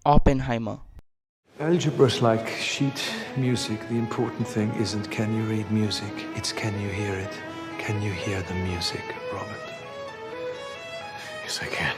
Oppenheimer. Algebra's like sheet music. The important thing isn't can you read music, it's can you hear it. Can you hear the music, Robert? Yes, I can.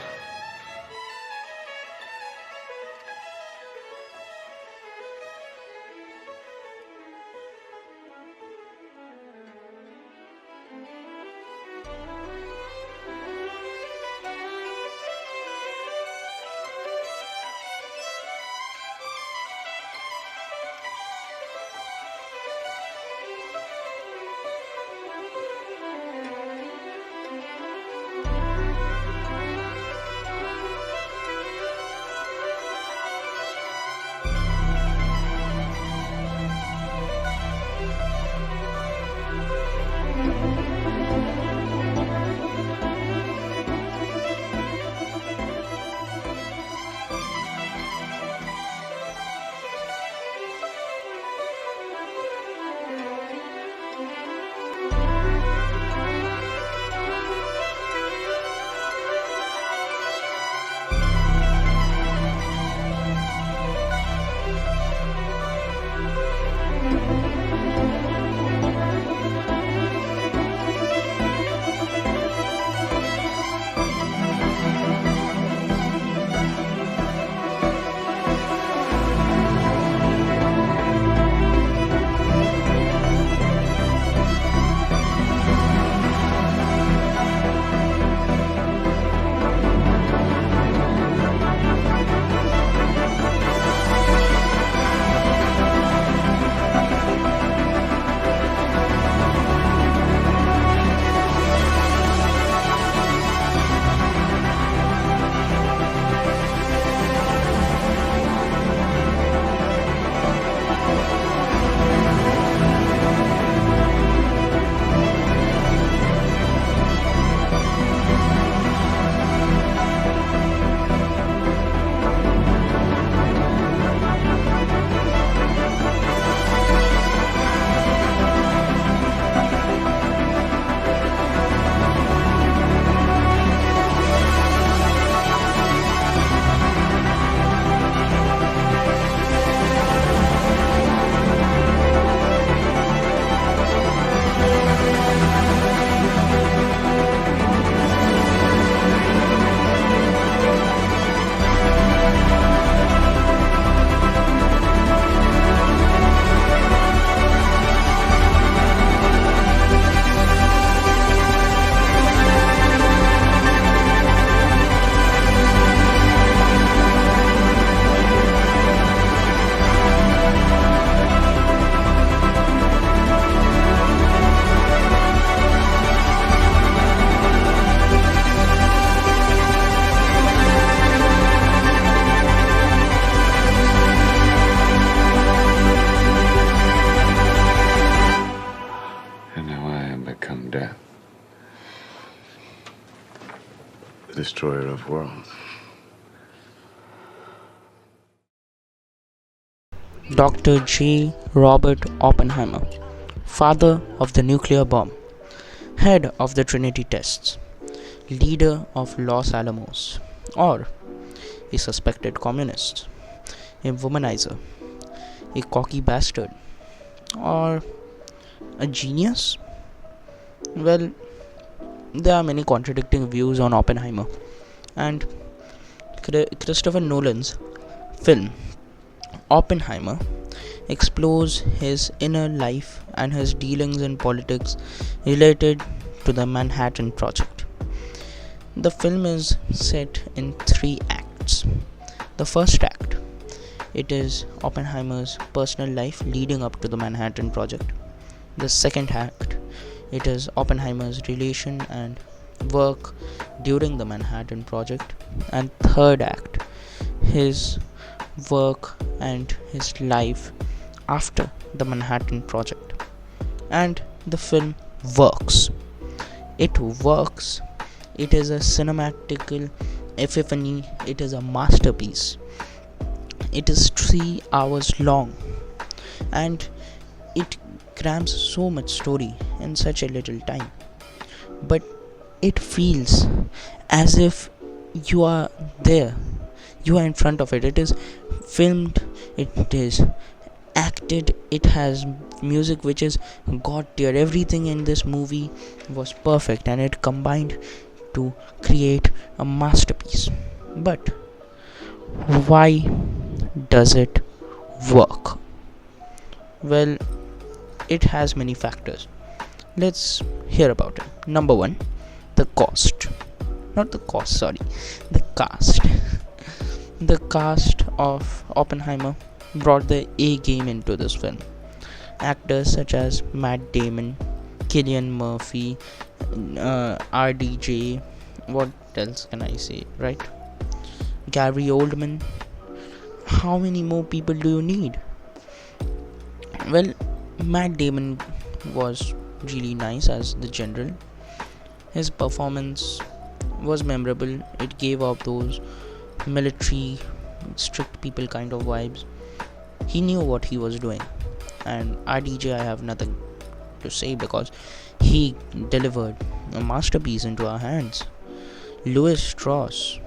Death, the destroyer of worlds. Dr. J. Robert Oppenheimer, father of the nuclear bomb, head of the Trinity tests, leader of Los Alamos, or a suspected communist, a womanizer, a cocky bastard, or a genius? Well, there are many contradicting views on Oppenheimer, and Christopher Nolan's film Oppenheimer explores his inner life and his dealings in politics related to the Manhattan Project. The film is set in 3 acts. The first act, it is Oppenheimer's personal life leading up to the Manhattan Project. The second act, it is Oppenheimer's relation and work during the Manhattan Project. And third act, his work and his life after the Manhattan Project. And the film works. It works. It is a cinematical epiphany. It is a masterpiece. It is 3 hours long, and it crams so much story in such a little time, but it feels as if you are there You are in front of it. It is filmed, it is acted, it has music which is god tier. Everything in this movie was perfect, and it combined to create a masterpiece. But why does it work? Well, it has many factors. Let's hear about it. Number one, the cost. Not the cost, sorry, the cast. The cast of Oppenheimer brought the A game into this film. Actors such as Matt Damon, Cillian Murphy, RDJ, what else can I say, right? Gary Oldman. How many more people do you need? Well, Matt Damon was really nice as the general. His performance was memorable. It gave up those military, strict people kind of vibes. He knew what he was doing. And RDJ, I have nothing to say because he delivered a masterpiece into our hands. Louis Strauss.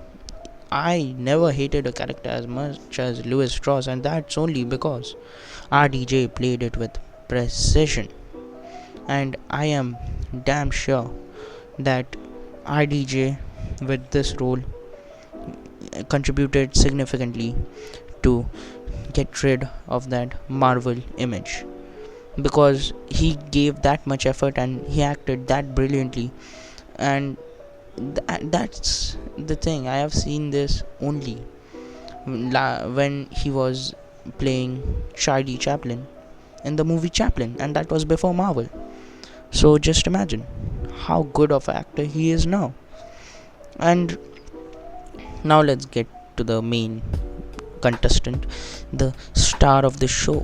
I never hated a character as much as Louis Strauss, and that's only because RDJ played it with precision. And I am damn sure that RDJ with this role contributed significantly to get rid of that Marvel image, because he gave that much effort and he acted that brilliantly. And that's the thing. I have seen this only when he was playing Charlie Chaplin in the movie Chaplin, and that was before Marvel. So just imagine how good of an actor he is now. And now let's get to the main contestant, the star of the show,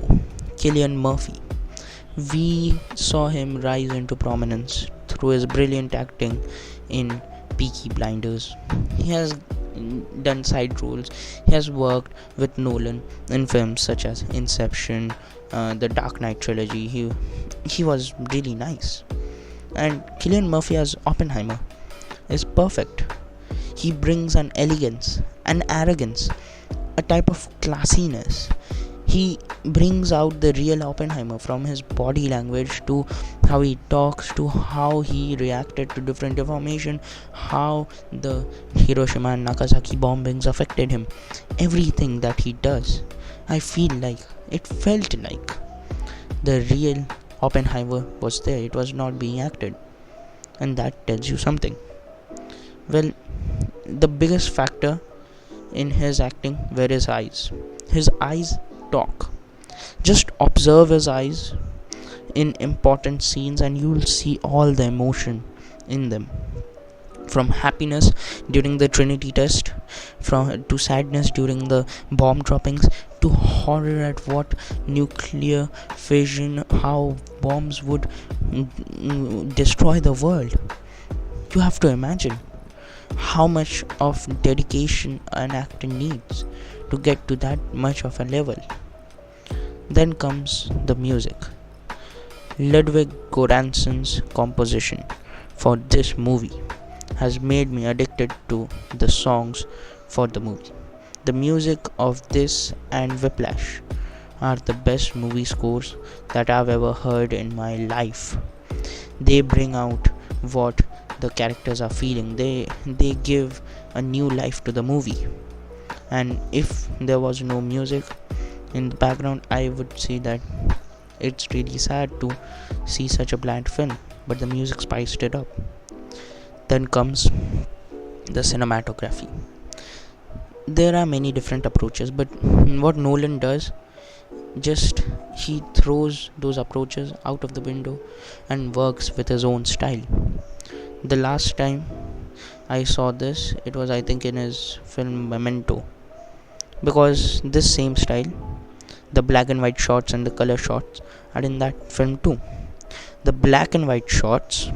Cillian Murphy. We saw him rise into prominence through his brilliant acting in Peaky Blinders. He has done side roles. He has worked with Nolan in films such as Inception, the Dark Knight trilogy. He was really nice. And Cillian Murphy as Oppenheimer is perfect. He brings an elegance, an arrogance, a type of classiness. He brings out the real Oppenheimer, from his body language to how he talks to how he reacted to different information, how the Hiroshima and Nagasaki bombings affected him. Everything that he does, I feel like it felt like the real Oppenheimer was there. It was not being acted, and that tells you something. Well, the biggest factor in his acting were his eyes. His eyes talk. Just observe his eyes in important scenes and you'll see all the emotion in them. From happiness during the Trinity test, to sadness during the bomb droppings, to horror at what nuclear fission, how bombs would destroy the world. You have to imagine how much of dedication an actor needs to get to that much of a level. Then comes the music. Ludwig Göransson's composition for this movie has made me addicted to the songs for the movie. The music of this and Whiplash are the best movie scores that I've ever heard in my life. They bring out what the characters are feeling. They give a new life to the movie. And if there was no music in the background, I would say that it's really sad to see such a bland film, but the music spiced it up. Then comes the cinematography. There are many different approaches, but what Nolan does, just he throws those approaches out of the window and works with his own style. The last time I saw this, it was, I think, in his film Memento, because this same style, the black and white shots and the color shots, are in that film too. The black and white shots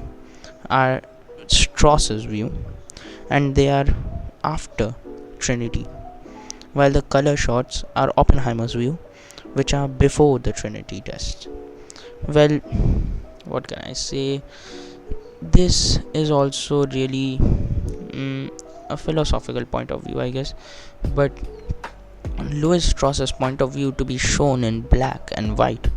are Strauss's view, and they are after Trinity, while the color shots are Oppenheimer's view, which are before the Trinity test. Well, what can I say? This is also really a philosophical point of view, I guess. But Louis Strauss's point of view, to be shown in black and white,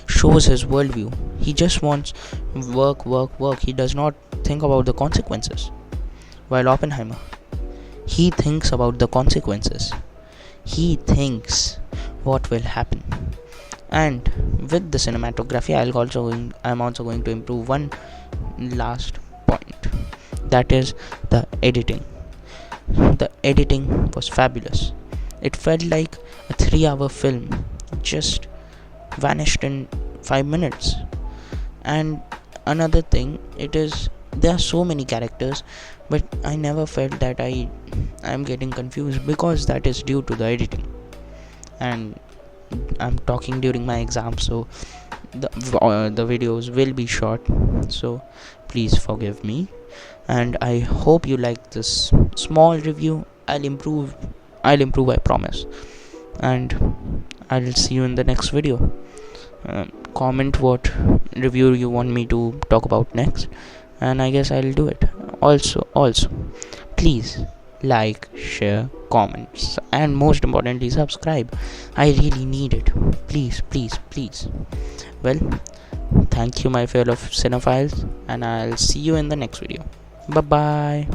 shows his worldview. He just wants work, work, work. He does not think about the consequences. While Oppenheimer, he thinks about the consequences. He thinks what will happen. And with the cinematography, I'm also going to improve one last point. That is the editing. The editing was fabulous. It felt like a 3-hour film just vanished in 5 minutes. And another thing, there are so many characters, but I never felt that I'm getting confused, because that is due to the editing. And I'm talking during my exam, so the videos will be short, so please forgive me. And I hope you like this small review. I'll improve, I promise. And I'll see you in the next video. Comment what review you want me to talk about next, and I guess I'll do it. Also please like, share, comments, and most importantly subscribe. I really need it. Please. Well, thank you, my fellow cinephiles, and I'll see you in the next video. Bye bye.